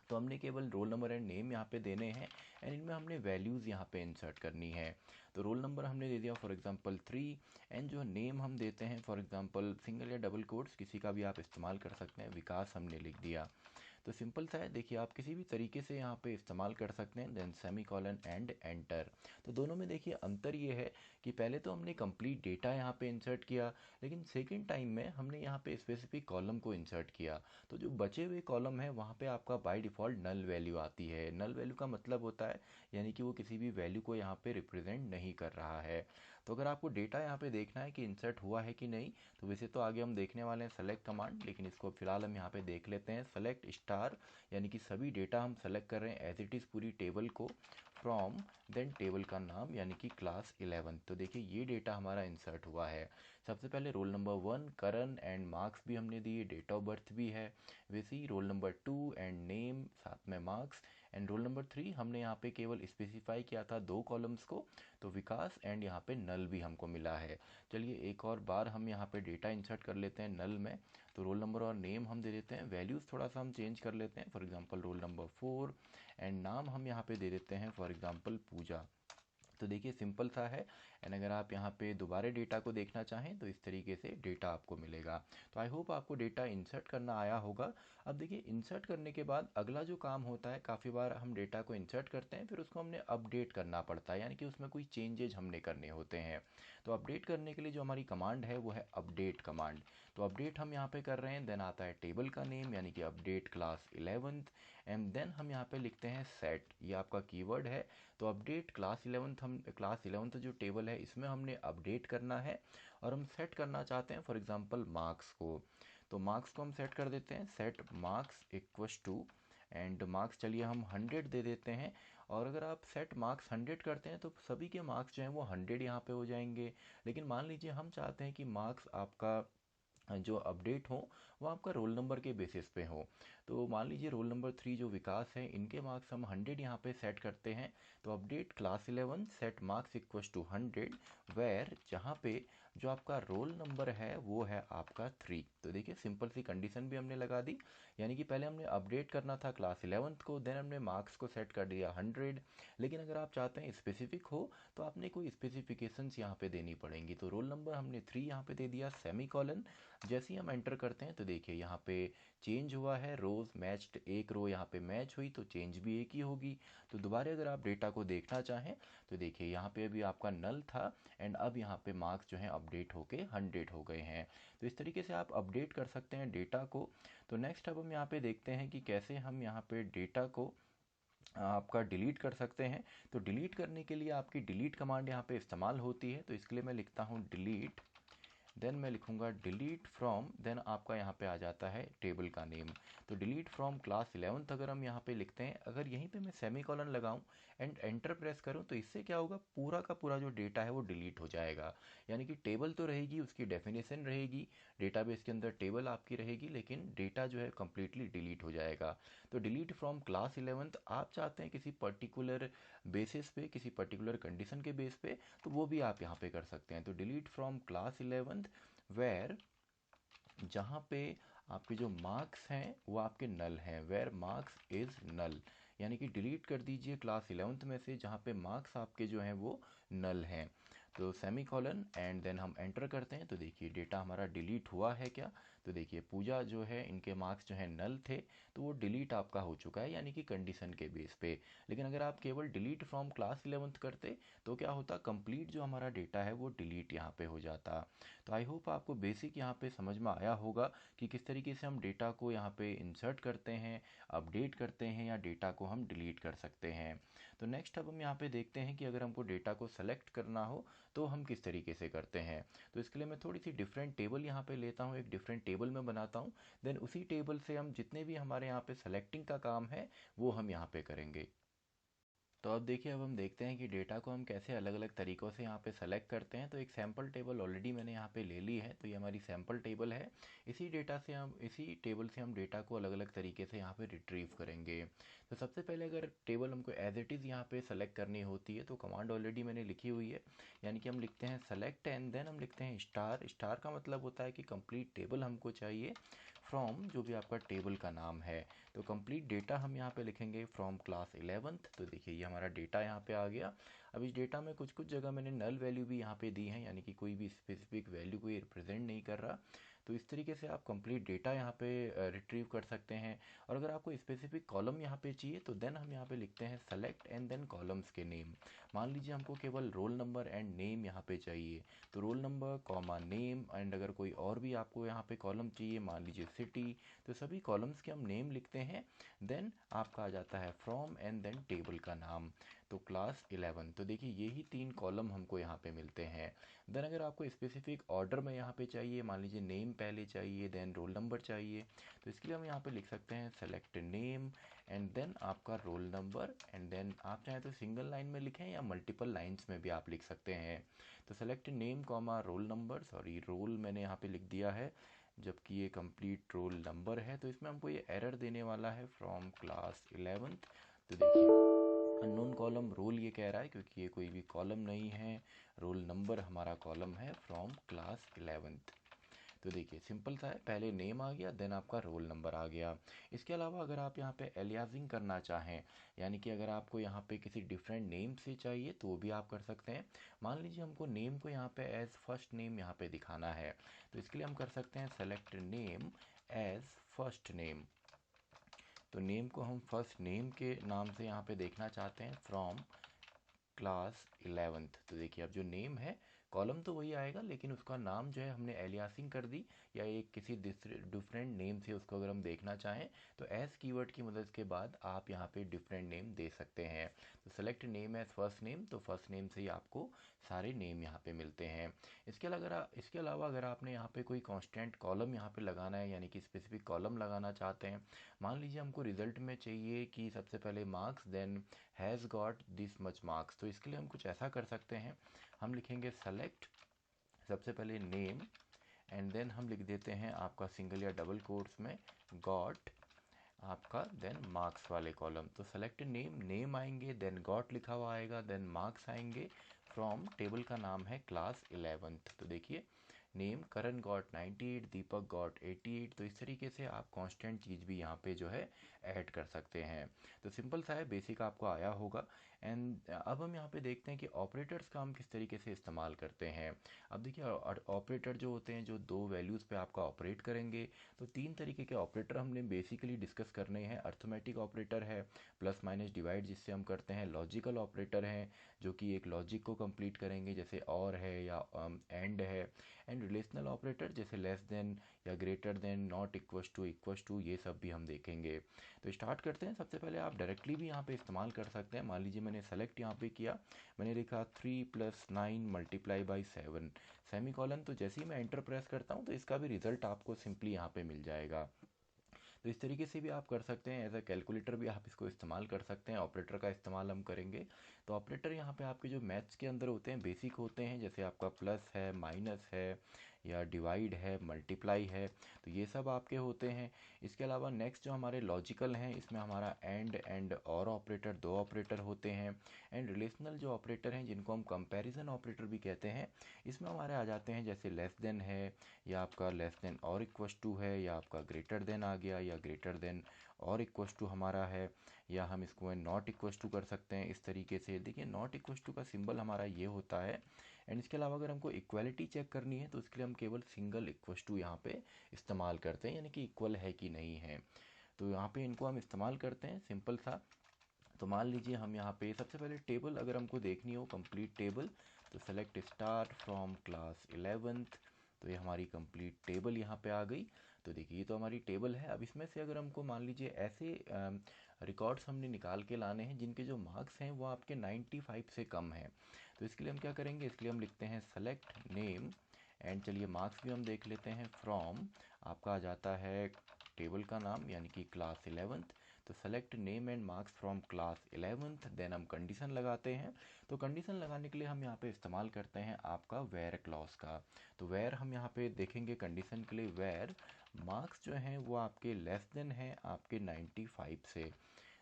तो हमने केवल रोल नंबर एंड नेम यहाँ पे देने हैं, एंड इनमें हमने वैल्यूज़ यहाँ पे इंसर्ट करनी है। तो रोल नंबर हमने दे दिया फॉर एग्जांपल 3, एंड जो नेम हम देते हैं फॉर एग्जांपल सिंगल या डबल कोट्स किसी का भी आप इस्तेमाल कर सकते हैं, विकास हमने लिख दिया। तो सिंपल सा है, देखिए आप किसी भी तरीके से यहाँ पे इस्तेमाल कर सकते हैं। Then semicolon and enter. तो दोनों में देखिए अंतर ये है कि पहले तो हमने कंप्लीट डेटा यहाँ पे इंसर्ट किया, लेकिन सेकंड टाइम में हमने यहाँ पे स्पेसिफिक कॉलम को इंसर्ट किया। तो जो बचे हुए कॉलम है वहाँ पे आपका बाय डिफ़ॉल्ट नल वैल्यू आती है। नल वैल्यू का मतलब होता है यानी कि वो किसी भी वैल्यू को यहाँ पे रिप्रेजेंट नहीं कर रहा है। तो अगर आपको डेटा यहाँ पे देखना है कि इंसर्ट हुआ है कि नहीं, तो वैसे तो आगे हम देखने वाले हैं सेलेक्ट कमांड, लेकिन इसको फिलहाल हम यहाँ पे देख लेते हैं। सेलेक्ट स्टार यानी कि सभी डेटा हम सेलेक्ट कर रहे हैं एज इट इज़ पूरी टेबल को, फ्रॉम देन टेबल का नाम यानी कि क्लास 11। तो देखिए ये डेटा हमारा इंसर्ट हुआ है। सबसे पहले roll number 1 Karan and marks भी हमने दिए, डेट ऑफ बर्थ भी है। वैसे ही रोल नंबर 2 एंड नेम, साथ में मार्क्स, एंड रोल नंबर 3 हमने यहाँ पे केवल स्पेसिफाई किया था 2 कॉलम्स को, तो विकास, एंड यहाँ पे नल भी हमको मिला है। चलिए एक और बार हम यहाँ पे डेटा इंसर्ट कर लेते हैं नल में। तो रोल नंबर और नेम हम दे देते हैं, वैल्यूज़ थोड़ा सा हम चेंज कर लेते हैं, for example roll number 4, and नाम हम यहाँ पे दे देते हैं फॉर एग्जांपल पूजा। तो देखिए सिंपल सा है, एंड अगर आप यहाँ पे दोबारा डेटा को देखना चाहें तो इस तरीके से डेटा आपको मिलेगा। तो आई होप आपको डेटा इंसर्ट करना आया होगा। अब देखिए इंसर्ट करने के बाद अगला जो काम होता है, काफ़ी बार हम डेटा को इंसर्ट करते हैं फिर उसको हमने अपडेट करना पड़ता है, यानी कि उसमें कोई चेंजेज हमने करने होते हैं। तो अपडेट करने के लिए जो हमारी कमांड है वो है अपडेट कमांड। तो अपडेट हम यहाँ पे कर रहे हैं, देन आता है टेबल का नेम यानी कि अपडेट क्लास 11, एंड देन हम यहाँ पे लिखते हैं सेट, ये आपका कीवर्ड है। तो अपडेट क्लास 11, हम क्लास 11 जो टेबल है इसमें हमने अपडेट करना है, और हम सेट करना चाहते हैं फॉर एग्जांपल मार्क्स को। तो मार्क्स को हम सेट कर देते हैं, set marks equals to, and marks चलिए हम 100 दे देते हैं। और अगर आप सेट मार्क्स 100 करते हैं तो सभी के मार्क्स जो हैं वो 100 यहाँ पे हो जाएंगे। लेकिन मान लीजिए हम चाहते हैं कि मार्क्स आपका जो अपडेट हो वो आपका रोल नंबर के बेसिस पे हो। तो मान लीजिए रोल नंबर 3 जो विकास है इनके मार्क्स हम 100 यहाँ पे सेट करते हैं। तो update class 11 set marks equals to 100, where जहाँ पे जो आपका रोल नंबर है वो है आपका 3। तो देखिए सिंपल सी कंडीशन भी हमने लगा दी, यानी कि पहले हमने अपडेट करना था क्लास 11 को, देन हमने मार्क्स को सेट कर दिया 100। लेकिन अगर आप चाहते हैं स्पेसिफिक हो तो आपने कोई स्पेसिफिकेशंस यहाँ पे देनी पड़ेंगी। तो रोल नंबर हमने 3 यहाँ पे दे दिया, सेमी कॉलन। जैसे ही हम एंटर करते हैं तो देखिए यहाँ पे चेंज हुआ है, रोज मैच्ड, एक रो यहाँ पे मैच हुई तो चेंज भी एक ही होगी। तो दोबारा अगर आप डेटा को देखना चाहें तो देखिए यहाँ पे अभी आपका नल था, एंड अब यहाँ पे मार्क्स जो हैं अपडेट होके 100 हो गए हैं। तो इस तरीके से आप अपडेट कर सकते हैं डेटा को। तो नेक्स्ट अब हम यहाँ पे देखते हैं कि कैसे हम यहाँ पे डेटा को आपका डिलीट कर सकते हैं। तो डिलीट करने के लिए आपकी डिलीट कमांड यहाँ पे इस्तेमाल होती है। तो इसके लिए मैं लिखता हूँ डिलीट, देन मैं लिखूंगा डिलीट फ्रॉम, देन आपका यहाँ पे आ जाता है टेबल का नेम। तो डिलीट फ्रॉम क्लास 11 अगर हम यहाँ पे लिखते हैं, अगर यहीं पे मैं सेमी कॉलन लगाऊं एंड एंटर प्रेस करूं तो इससे क्या होगा, पूरा का पूरा जो डेटा है वो डिलीट हो जाएगा। यानी कि टेबल तो रहेगी, उसकी डेफिनेशन रहेगी, डेटाबेस के अंदर टेबल आपकी रहेगी, लेकिन डेटा जो है कम्प्लीटली डिलीट हो जाएगा। तो डिलीट फ्रॉम क्लास 11 आप चाहते हैं किसी पर्टिकुलर बेसिस पे, किसी पर्टिकुलर कंडीशन के बेस पे, तो वो भी आप यहाँ पे कर सकते हैं। तो डिलीट फ्रॉम क्लास 11 वेयर जहाँ पे आपके जो मार्क्स हैं वो आपके नल हैं, वेयर मार्क्स इज़ नल, यानी कि डिलीट कर दीजिए क्लास 11 में से जहाँ पे मार्क्स आपके जो हैं वो नल हैं। तो सेमी कॉलन एंड देन हम एंटर करते हैं तो देखिए डेटा हमारा डिलीट हुआ है क्या। तो देखिए पूजा जो है इनके मार्क्स जो है नल थे, तो वो डिलीट आपका हो चुका है, यानी कि कंडीशन के बेस पे। लेकिन अगर आप केवल डिलीट फ्रॉम क्लास 11 करते तो क्या होता, कंप्लीट जो हमारा डेटा है वो डिलीट यहाँ पे हो जाता। तो आई होप आपको बेसिक यहाँ पे समझ में आया होगा कि किस तरीके से हम डेटा को यहाँ पे इंसर्ट करते हैं, अपडेट करते हैं, या डेटा को हम डिलीट कर सकते हैं। तो नेक्स्ट अब हम यहाँ पे देखते हैं कि अगर हमको डेटा को सेलेक्ट करना हो तो हम किस तरीके से करते हैं। तो इसके लिए मैं थोड़ी सी डिफरेंट टेबल यहाँ पे लेता हूँ, एक डिफरेंट टेबल में बनाता हूँ, देन उसी टेबल से हम जितने भी हमारे यहाँ पे सेलेक्टिंग का काम है वो हम यहाँ पे करेंगे। तो अब देखिए, अब हम देखते हैं कि डेटा को हम कैसे अलग अलग तरीक़ों से यहाँ पे सेलेक्ट करते हैं। तो एक सैम्पल टेबल ऑलरेडी मैंने यहाँ पे ले ली है, तो ये हमारी सैम्पल टेबल है। इसी टेबल से हम डेटा को अलग अलग तरीके से यहाँ पे रिट्रीव करेंगे। तो सबसे पहले अगर टेबल हमको एज इट इज़ यहाँ पे सेलेक्ट करनी होती है, तो कमांड ऑलरेडी मैंने लिखी हुई है। यानी कि हम लिखते हैं सेलेक्ट एंड देन हम लिखते हैं स्टार। स्टार का मतलब होता है कि कंप्लीट टेबल हमको चाहिए फ्रॉम जो भी आपका टेबल का नाम है। तो कंप्लीट डेटा हम यहाँ पे लिखेंगे फ्रॉम क्लास 11th। तो देखिए ये हमारा डेटा यहाँ पे आ गया। अब इस डेटा में कुछ कुछ जगह मैंने नल वैल्यू भी यहाँ पे दी है, यानी कि कोई भी स्पेसिफिक वैल्यू को ये रिप्रेजेंट नहीं कर रहा। तो इस तरीके से आप कंप्लीट डेटा यहाँ पे रिट्रीव कर सकते हैं। और अगर आपको स्पेसिफिक कॉलम यहाँ पे चाहिए, तो देन हम यहाँ पे लिखते हैं सेलेक्ट एंड देन कॉलम्स के नेम। मान लीजिए हमको केवल रोल नंबर एंड नेम यहाँ पे चाहिए, तो roll number comma name. And अगर कोई और भी आपको यहाँ पे कॉलम चाहिए, मान लीजिए सिटी, तो सभी कॉलम्स के हम नेम लिखते हैं। देन आपका आ जाता है फ्रॉम एंड देन टेबल का नाम, तो क्लास 11। तो देखिए यही 3 कॉलम हमको यहाँ पे मिलते हैं। देन अगर आपको स्पेसिफिक ऑर्डर में यहाँ पे चाहिए, मान लीजिए नेम पहले चाहिए देन रोल नंबर चाहिए, तो इसके लिए हम यहाँ पे लिख सकते हैं सेलेक्ट नेम एंड देन आपका रोल नंबर। एंड देन आप चाहें तो सिंगल लाइन में लिखें या मल्टीपल लाइंस में भी आप लिख सकते हैं। तो select name comma roll number, sorry roll मैंने यहाँ पे लिख दिया है, जबकि ये कंप्लीट रोल नंबर है। तो इसमें हमको ये एरर देने वाला है फ्रॉम क्लास 11th। तो देखिए अननोन कॉलम रोल ये कह रहा है, क्योंकि ये कोई भी कॉलम नहीं है। रोल नंबर हमारा कॉलम है फ्रॉम क्लास 11th। तो देखिए सिंपल सा है, पहले नेम आ गया देन आपका रोल नंबर आ गया। इसके अलावा अगर आप यहाँ पे एलियासिंग करना चाहें, यानी कि अगर आपको यहाँ पे किसी डिफरेंट नेम से चाहिए, तो वो भी आप कर सकते हैं। मान लीजिए हमको नेम को यहाँ पे एज फर्स्ट नेम यहाँ पे दिखाना है, तो इसके लिए हम कर सकते हैं select name as first name. तो नेम को हम फर्स्ट नेम के नाम से यहाँ पे देखना चाहते हैं फ्रॉम क्लास 11th। तो देखिए अब जो नेम है, कॉलम तो वही आएगा, लेकिन उसका नाम जो है हमने एलियासिंग कर दी, या एक किसी डिफरेंट नेम से उसको अगर हम देखना चाहें, तो एज कीवर्ड की मदद के बाद आप यहाँ पे डिफरेंट नेम दे सकते हैं। तो select name as first name, तो फर्स्ट नेम से ही आपको सारे नेम यहाँ पे मिलते हैं। इसके अलावा अगर आपने यहाँ पे कोई कांस्टेंट कॉलम यहाँ पे लगाना है, यानी कि स्पेसिफिक कॉलम लगाना चाहते हैं, मान लीजिए हमको रिजल्ट में चाहिए कि सबसे पहले marks then has got this much marks, तो इसके लिए हम कुछ ऐसा कर सकते हैं। हम लिखेंगे सेलेक्ट, सबसे पहले नेम एंड देन हम लिख देते हैं आपका सिंगल या डबल कोट्स में गॉट आपका, देन मार्क्स वाले कॉलम। तो सेलेक्ट नेम, नेम आएंगे देन गॉट लिखा हुआ आएगा देन मार्क्स आएंगे फ्रॉम टेबल का नाम है क्लास 11th। तो देखिए नेम करण गॉट 98, दीपक गॉट 88। तो इस तरीके से आप कांस्टेंट चीज़ भी यहाँ पे जो है ऐड कर सकते हैं। तो सिंपल सा है, बेसिक आपको आया होगा। एंड अब हम यहाँ पे देखते हैं कि ऑपरेटर्स का हम किस तरीके से इस्तेमाल करते हैं। अब देखिए ऑपरेटर जो होते हैं, जो दो वैल्यूज़ पे आपका ऑपरेट करेंगे, तो 3 तरीके के ऑपरेटर हमने बेसिकली डिस्कस करने हैं। अर्थमेटिक ऑपरेटर है, प्लस माइनस डिवाइड जिससे हम करते हैं। लॉजिकल ऑपरेटर हैं जो कि एक लॉजिक को कंप्लीट करेंगे, जैसे और है या एंड है। एंड रिलेशनल ऑपरेटर जैसे लेस देन या greater than, not equals to, ये सब भी हम देखेंगे। तो स्टार्ट करते हैं। सबसे पहले आप डायरेक्टली भी यहाँ पे इस्तेमाल कर सकते हैं। मान लीजिए मैंने सेलेक्ट यहाँ पे किया, मैंने लिखा 3 + 9 मल्टीप्लाई बाई 7 सेमी कॉलन। तो जैसे ही मैं एंटर प्रेस करता हूँ, तो इसका भी रिजल्ट आपको सिंपली यहाँ पे मिल जाएगा। तो इस तरीके से भी आप कर सकते हैं। एज अ कैलकुलेटर भी आप इसको इस्तेमाल कर सकते हैं। ऑपरेटर का इस्तेमाल हम करेंगे। तो ऑपरेटर यहाँ पे आपके जो मैथ्स के अंदर होते हैं, बेसिक होते हैं, जैसे आपका प्लस है, माइनस है, या डिवाइड है, मल्टीप्लाई है, तो ये सब आपके होते हैं। इसके अलावा नेक्स्ट जो हमारे लॉजिकल हैं, इसमें हमारा एंड और ऑपरेटर, दो ऑपरेटर होते हैं। एंड रिलेशनल जो ऑपरेटर हैं, जिनको हम कंपैरिजन ऑपरेटर भी कहते हैं, इसमें हमारे आ जाते हैं जैसे लेस देन है, या आपका लेस देन और इक्वस टू है, या आपका ग्रेटर देन आ गया, या ग्रेटर देन और इक्वस टू हमारा है, या हम इसको नॉट इक्वस टू कर सकते हैं। इस तरीके से देखिए नॉट इक्वस टू का सिंबल हमारा ये होता है। एंड इसके अलावा अगर हमको इक्वलिटी चेक करनी है, तो उसके लिए हम केवल सिंगल इक्वस टू यहाँ पे इस्तेमाल करते हैं, यानी कि इक्वल है कि नहीं है। तो यहाँ पे इनको हम इस्तेमाल करते हैं, सिंपल सा। तो मान लीजिए हम यहाँ पे सबसे पहले टेबल अगर हमको देखनी हो, कंप्लीट टेबल, तो select start from class 11th। तो ये हमारी कंप्लीट टेबल यहाँ पे आ गई। तो देखिए ये तो हमारी टेबल है। अब इसमें से अगर हमको मान लीजिए ऐसे रिकॉर्ड्स हमने निकाल के लाने हैं जिनके जो मार्क्स हैं वो आपके 95 से कम हैं, तो इसके लिए हम क्या करेंगे, इसके लिए हम लिखते हैं सेलेक्ट नेम एंड चलिए मार्क्स भी हम देख लेते हैं फ्रॉम, आपका आ जाता है टेबल का नाम यानी कि क्लास 11th। तो select name and marks from class 11th, then हम कंडीशन लगाते हैं। तो कंडीशन लगाने के लिए हम यहाँ पे इस्तेमाल करते हैं आपका वेयर क्लॉज का। तो वेयर हम यहाँ पे देखेंगे कंडीशन के लिए, वेयर मार्क्स जो हैं वो आपके लेस देन है आपके 95 से।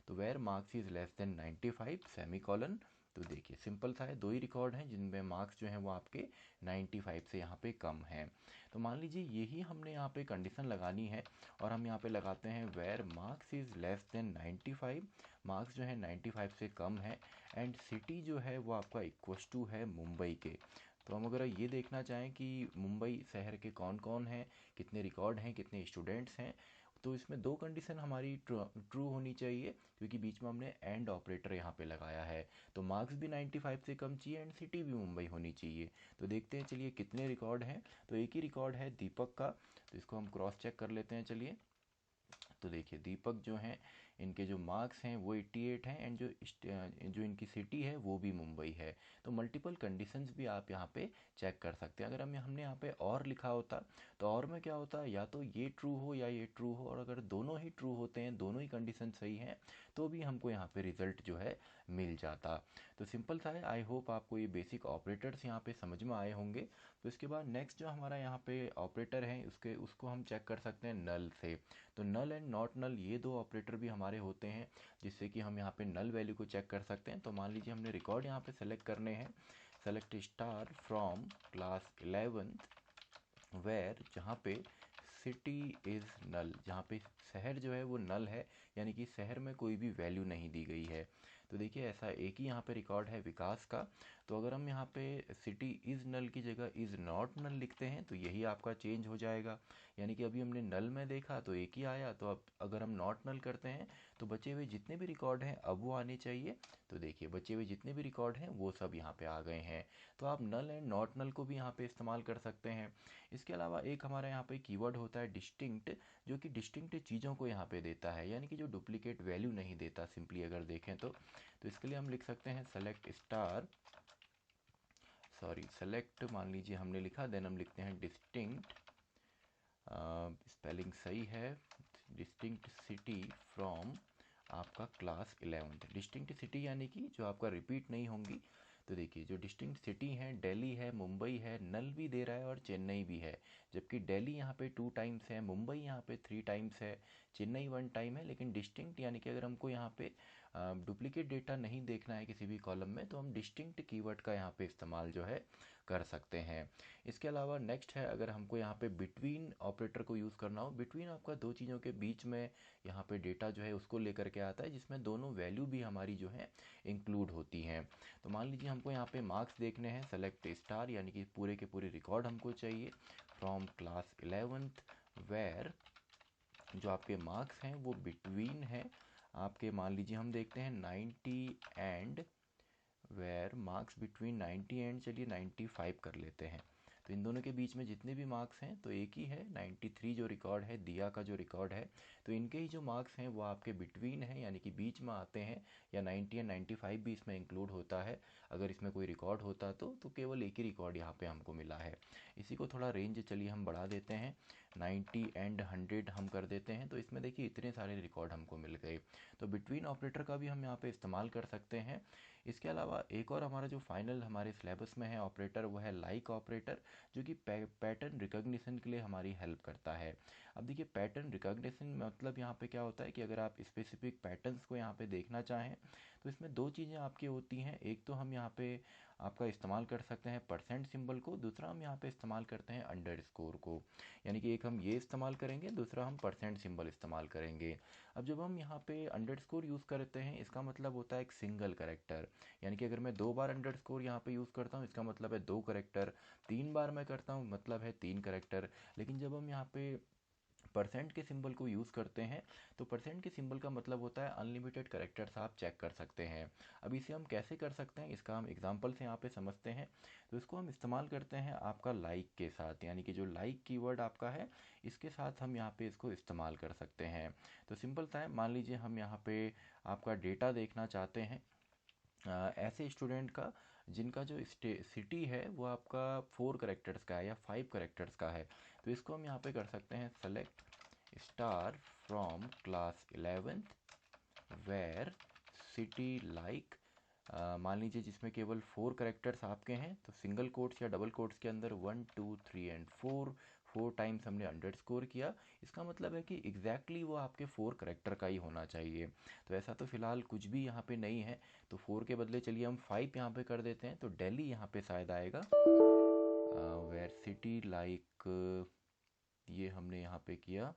तो where marks is less than 95 semicolon. तो देखिए सिंपल सा है, दो ही रिकॉर्ड हैं जिनमें मार्क्स जो हैं वो आपके 95 से यहाँ पे कम हैं। तो मान लीजिए यही हमने यहाँ पे कंडीशन लगानी है और हम यहाँ पे लगाते हैं where marks is less than 95, marks जो है 95 से कम है एंड सिटी जो है वो आपका इक्वस टू है मुंबई के। तो हम अगर ये देखना चाहें कि मुंबई शहर के कौन कौन हैं, कितने रिकॉर्ड हैं, कितने स्टूडेंट्स हैं, तो इसमें दो कंडीशन हमारी ट्रू होनी चाहिए क्योंकि बीच में हमने एंड ऑपरेटर यहाँ पे लगाया है। तो मार्क्स भी 95 से कम चाहिए एंड सिटी भी मुंबई होनी चाहिए। तो देखते हैं चलिए कितने रिकॉर्ड हैं। तो एक ही रिकॉर्ड है दीपक का, तो इसको हम क्रॉस चेक कर लेते हैं चलिए। तो देखिए दीपक जो हैं इनके जो मार्क्स हैं वो 88 हैं एंड जो इनकी सिटी है वो भी मुंबई है। तो मल्टीपल कंडीशंस भी आप यहाँ पे चेक कर सकते हैं। अगर हमने यहाँ पे और लिखा होता तो और में क्या होता, या तो ये ट्रू हो या ये ट्रू हो, और अगर दोनों ही ट्रू होते हैं, दोनों ही कंडीशन सही हैं, तो भी हमको यहाँ पे रिजल्ट जो है मिल जाता। तो सिंपल सा है। आई होप आपको ये बेसिक ऑपरेटर्स यहाँ पे समझ में आए होंगे। तो इसके बाद नेक्स्ट जो हमारा यहाँ पे ऑपरेटर है उसको हम चेक कर सकते हैं नल से। तो नल एंड नॉट नल ये दो ऑपरेटर भी हमारे होते हैं जिससे कि हम यहाँ पे नल वैल्यू को चेक कर सकते हैं। तो मान लीजिए हमने रिकॉर्ड यहाँ पे सेलेक्ट करने हैं, select star from class 11th where, जहाँ पे सिटी इज़ नल, जहाँ पे शहर जो है वो नल है यानी कि शहर में कोई भी वैल्यू नहीं दी गई है। तो देखिए ऐसा एक ही यहाँ पे रिकॉर्ड है विकास का। तो अगर हम यहाँ पे सिटी इज़ नल की जगह इज़ नॉट नल लिखते हैं तो यही आपका चेंज हो जाएगा। यानी कि अभी हमने नल में देखा तो एक ही आया, तो अब अगर हम नॉट नल करते हैं तो बचे हुए जितने भी रिकॉर्ड हैं अब वो आने चाहिए। तो देखिए बचे हुए जितने भी रिकॉर्ड हैं वो सब यहाँ पे आ गए हैं। तो आप नल एंड नॉट नल को भी यहाँ पे इस्तेमाल कर सकते हैं। इसके अलावा एक हमारा यहाँ पे कीवर्ड होता है डिस्टिंक्ट, जो कि डिस्टिंक्ट चीज़ों को यहाँ पे देता है यानी कि जो डुप्लीकेट वैल्यू नहीं देता सिंपली अगर देखें तो इसके लिए हम लिख सकते हैं सेलेक्ट स्टार, सॉरी सेलेक्ट मान लीजिए हमने लिखा, देन हम लिखते हैं डिस्टिंक्ट, स्पेलिंग सही है, डिस्टिंक्ट सिटी फ्रॉम आपका क्लास 11th। डिस्टिंक्ट सिटी यानी कि जो आपका रिपीट नहीं होंगी। तो देखिए जो डिस्टिंक्ट सिटी हैं दिल्ली है, मुंबई है, नल भी दे रहा है और चेन्नई भी है। जबकि दिल्ली यहाँ पे 2 टाइम्स है, मुंबई यहाँ पे 3 टाइम्स है, चेन्नई 1 टाइम है। लेकिन डिस्टिंक्ट यानी कि अगर हमको यहाँ पे डुप्लीकेट डेटा नहीं देखना है किसी भी कॉलम में तो हम डिस्टिंक्ट कीवर्ड का यहाँ पे इस्तेमाल जो है कर सकते हैं। इसके अलावा नेक्स्ट है, अगर हमको यहाँ पे बिटवीन ऑपरेटर को यूज़ करना हो, बिटवीन आपका दो चीज़ों के बीच में यहाँ पे डेटा जो है उसको लेकर के आता है जिसमें दोनों वैल्यू भी हमारी जो है इंक्लूड होती हैं। तो मान लीजिए हमको यहाँ पे मार्क्स देखने हैं, सेलेक्ट स्टार यानी कि पूरे के पूरे रिकॉर्ड हमको चाहिए फ्रॉम क्लास 11th वेयर जो आपके मार्क्स हैं वो बिटवीन है आपके, मान लीजिए हम देखते हैं 90 and where marks between 90 and चलिए 95 कर लेते हैं। तो इन दोनों के बीच में जितने भी मार्क्स हैं तो एक ही है 93 जो रिकॉर्ड है, दिया का जो रिकॉर्ड है, तो इनके ही जो मार्क्स हैं वो आपके बिटवीन हैं यानी कि बीच में आते हैं, या 90 एंड 95 भी इसमें इंक्लूड होता है। अगर इसमें कोई रिकॉर्ड होता तो केवल एक ही रिकॉर्ड यहाँ पे हमको मिला है। इसी को थोड़ा रेंज चलिए हम बढ़ा देते हैं, 90 एंड 100 हम कर देते हैं। तो इसमें देखिए इतने सारे रिकॉर्ड हमको मिल गए। तो बिटवीन ऑपरेटर का भी हम यहाँ पे इस्तेमाल कर सकते हैं। इसके अलावा एक और हमारा जो फाइनल हमारे सिलेबस में है ऑपरेटर वो है लाइक ऑपरेटर, जो कि पैटर्न रिकॉग्निशन के लिए हमारी हेल्प करता है। अब देखिए पैटर्न रिकॉग्निशन मतलब यहाँ पे क्या होता है कि अगर आप स्पेसिफिक पैटर्न्स को यहाँ पे देखना चाहें तो इसमें दो चीज़ें आपकी होती हैं। एक तो हम यहाँ पे आपका इस्तेमाल कर सकते हैं परसेंट सिंबल को, दूसरा हम यहाँ पे इस्तेमाल करते हैं अंडरस्कोर को। यानी कि एक हम ये इस्तेमाल करेंगे, दूसरा हम परसेंट सिंबल इस्तेमाल करेंगे। अब जब हम यहाँ पे अंडरस्कोर यूज़ करते हैं इसका मतलब होता है एक सिंगल करेक्टर, यानी कि अगर मैं 2 बार अंडरस्कोर यहाँ पे यूज़ करता हूँ इसका मतलब है 2 करेक्टर, 3 बार मैं करता हूँ मतलब है 3 करेक्टर। लेकिन जब हम यहाँ पे परसेंट के सिंबल को यूज़ करते हैं तो परसेंट के सिंबल का मतलब होता है अनलिमिटेड करेक्टर्स आप चेक कर सकते हैं। अब इसे हम कैसे कर सकते हैं इसका हम एग्जांपल से यहाँ पे समझते हैं। तो इसको हम इस्तेमाल करते हैं आपका लाइक के साथ, यानी कि जो लाइक कीवर्ड आपका है इसके साथ हम यहाँ पे इसको इस्तेमाल कर सकते हैं। तो सिंपल सा है, मान लीजिए हम यहाँ पे आपका डेटा देखना चाहते हैं ऐसे स्टूडेंट का जिनका जो सिटी है वो आपका 4 करेक्टर्स का है या 5 करेक्टर्स का है। तो इसको हम यहाँ पे कर सकते हैं select star from class 11th where city like, मान लीजिए जिसमें केवल 4 करेक्टर्स आपके हैं, तो सिंगल कोट्स या डबल कोट्स के अंदर 1 2 3 एंड 4 टाइम्स हमने अंडरस्कोर किया। इसका मतलब है कि एग्जैक्टली वो आपके 4 करेक्टर का ही होना चाहिए। तो ऐसा तो फिलहाल कुछ भी यहाँ पे नहीं है, तो 4 के बदले चलिए हम 5 यहाँ पे कर देते हैं, तो दिल्ली यहाँ पे शायद आएगा। वेयर सिटी लाइक, ये हमने यहाँ पे किया,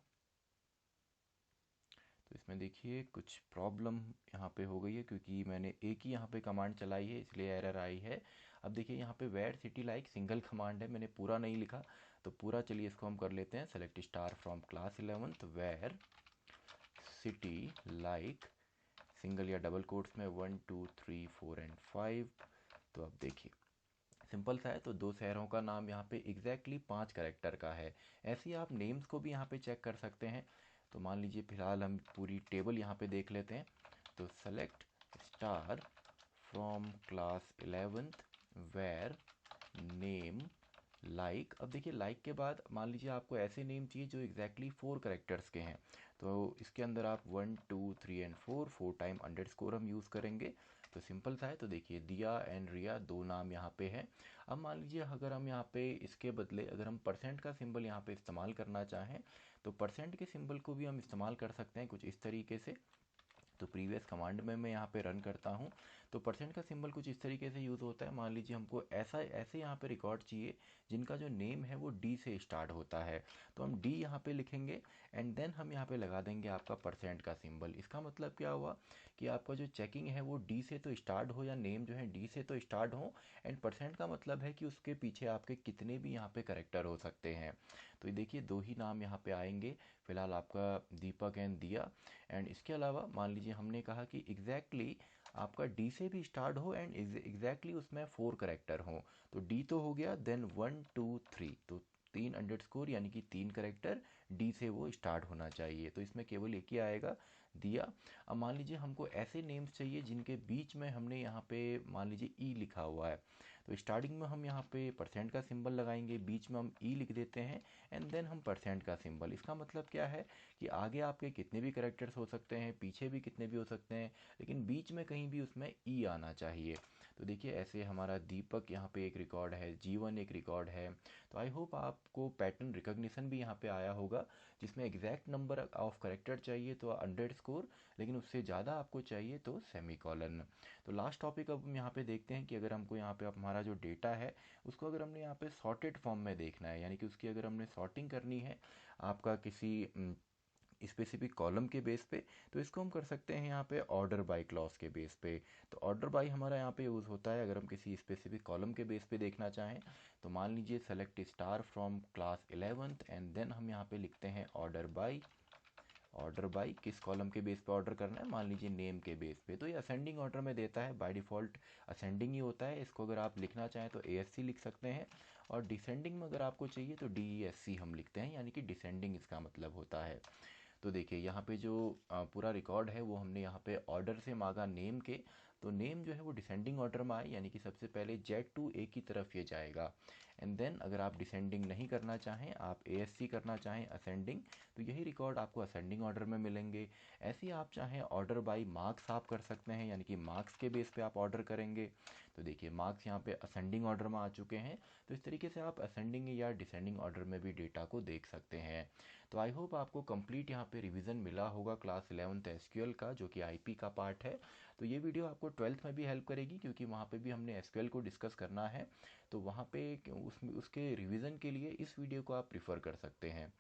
तो इसमें देखिए कुछ प्रॉब्लम यहाँ पे हो गई है क्योंकि मैंने एक ही यहाँ पे कमांड चलाई है, इसलिए एरर आई है। अब देखिए यहाँ पे where city like single command है, मैंने पूरा नहीं लिखा, तो पूरा चलिए इसको हम कर लेते हैं। Select star from class 11th where city like, single या डबल कोट्स में 1 2 3 4 एंड 5। तो अब देखिए सिंपल सा है, तो दो शहरों का नाम यहाँ पे एग्जैक्टली 5 करेक्टर का है। ऐसे ही आप नेम्स को भी यहाँ पे चेक कर सकते हैं। तो मान लीजिए फिलहाल हम पूरी टेबल यहाँ पे देख लेते हैं। तो select star from class 11th where name like. अब देखिए लाइक के बाद मान लीजिए आपको ऐसे नेम चाहिए जो एग्जैक्टली 4 करेक्टर्स के हैं, तो इसके अंदर आप 1 2 3 एंड 4 टाइम अंडरस्कोर हम यूज़ करेंगे। तो सिंपल सा है, तो देखिए दिया एंड रिया दो नाम यहाँ पे हैं। अब मान लीजिए अगर हम यहाँ पे इसके बदले अगर हम परसेंट का सिंबल यहाँ पे इस्तेमाल करना चाहें, तो परसेंट के सिंबल को भी हम इस्तेमाल कर सकते हैं कुछ इस तरीके से। तो प्रीवियस कमांड में मैं यहाँ पे रन करता हूँ, तो परसेंट का सिंबल कुछ इस तरीके से यूज़ होता है। मान लीजिए हमको ऐसे यहाँ पे रिकॉर्ड चाहिए जिनका जो नेम है वो डी से स्टार्ट होता है, तो हम डी यहाँ पे लिखेंगे एंड देन हम यहाँ पे लगा देंगे आपका परसेंट का सिंबल। इसका मतलब क्या हुआ कि आपका जो चेकिंग है वो डी से तो स्टार्ट हो, या नेम जो है डी से तो स्टार्ट हो, एंड परसेंट का मतलब है कि उसके पीछे आपके कितने भी यहाँ पे करेक्टर हो सकते हैं। तो ये देखिए दो ही नाम यहाँ पे आएंगे फिलहाल, आपका दीपक एंड दिया। एंड इसके अलावा मान लीजिए हमने कहा कि एग्जैक्टली आपका डी से भी स्टार्ट हो एंड एग्जैक्टली उसमें 4 करेक्टर हो, तो डी तो हो गया, देन 1 2 3, तो 3 अंडरस्कोर यानी कि 3 करेक्टर डी से वो स्टार्ट होना चाहिए, तो इसमें केवल एक ही आएगा दिया। अब मान लीजिए हमको ऐसे नेम्स चाहिए जिनके बीच में हमने यहाँ पे मान लीजिए ई लिखा हुआ है, तो स्टार्टिंग में हम यहाँ पे परसेंट का सिंबल लगाएंगे, बीच में हम ई लिख देते हैं एंड देन हम परसेंट का सिंबल। इसका मतलब क्या है कि आगे आपके कितने भी करेक्टर्स हो सकते हैं, पीछे भी कितने भी हो सकते हैं, लेकिन बीच में कहीं भी उसमें ई आना चाहिए। तो देखिए ऐसे हमारा दीपक यहाँ पे एक रिकॉर्ड है, जीवन एक रिकॉर्ड है। तो आई होप आपको पैटर्न रिकॉग्निशन भी यहाँ पे आया होगा, जिसमें एग्जैक्ट नंबर ऑफ करेक्टर चाहिए तो अंडरस्कोर, लेकिन उससे ज़्यादा आपको चाहिए तो सेमीकोलन। तो लास्ट टॉपिक अब हम यहाँ पे देखते हैं कि अगर हमको यहाँ पे हमारा जो डेटा है उसको अगर हमने यहाँ पे सॉर्टेड फॉर्म में देखना है, यानी कि उसकी अगर हमने सॉर्टिंग करनी है आपका किसी स्पेसिफिक कॉलम के बेस पे, तो इसको हम कर सकते हैं यहाँ पे ऑर्डर बाय क्लॉज के बेस पे। तो ऑर्डर बाय हमारा यहाँ पे यूज़ होता है अगर हम किसी स्पेसिफिक कॉलम के बेस पे देखना चाहें। तो मान लीजिए select star from class 11th and then हम यहाँ पे लिखते हैं ऑर्डर बाय। ऑर्डर बाय किस कॉलम के बेस पे ऑर्डर करना है, मान लीजिए नेम के बेस पे, तो ये असेंडिंग ऑर्डर में देता है, बाय डिफ़ॉल्ट असेंडिंग ही होता है। इसको अगर आप लिखना चाहें तो ASC लिख सकते हैं, और डिसेंडिंग में अगर आपको चाहिए तो DESC हम लिखते हैं, यानी कि डिसेंडिंग इसका मतलब होता है। तो देखिए यहाँ पे जो पूरा रिकॉर्ड है वो हमने यहाँ पे ऑर्डर से मांगा नेम के, तो नेम जो है वो डिसेंडिंग ऑर्डर में आए, यानी कि सबसे पहले जेड टू ए की तरफ ये जाएगा। एंड देन अगर आप डिसेंडिंग नहीं करना चाहें, आप ASC करना चाहें असेंडिंग, तो यही रिकॉर्ड आपको असेंडिंग ऑर्डर में मिलेंगे। ऐसे ही आप चाहें ऑर्डर बाय मार्क्स आप कर सकते हैं, यानी कि मार्क्स के बेस पे आप ऑर्डर करेंगे। तो देखिए मार्क्स यहाँ पे असेंडिंग ऑर्डर में आ चुके हैं, तो इस तरीके से आप असेंडिंग या डिसेंडिंग ऑर्डर में भी डेटा को देख सकते हैं। तो आई होप आपको कंप्लीट यहाँ पे रिवीजन मिला होगा क्लास 11th SQL का, जो कि IP का पार्ट है। तो ये वीडियो आपको 12th में भी हेल्प करेगी, क्योंकि वहाँ पे भी हमने SQL को डिस्कस करना है, तो वहाँ पे उसके रिवीजन के लिए इस वीडियो को आप प्रिफर कर सकते हैं।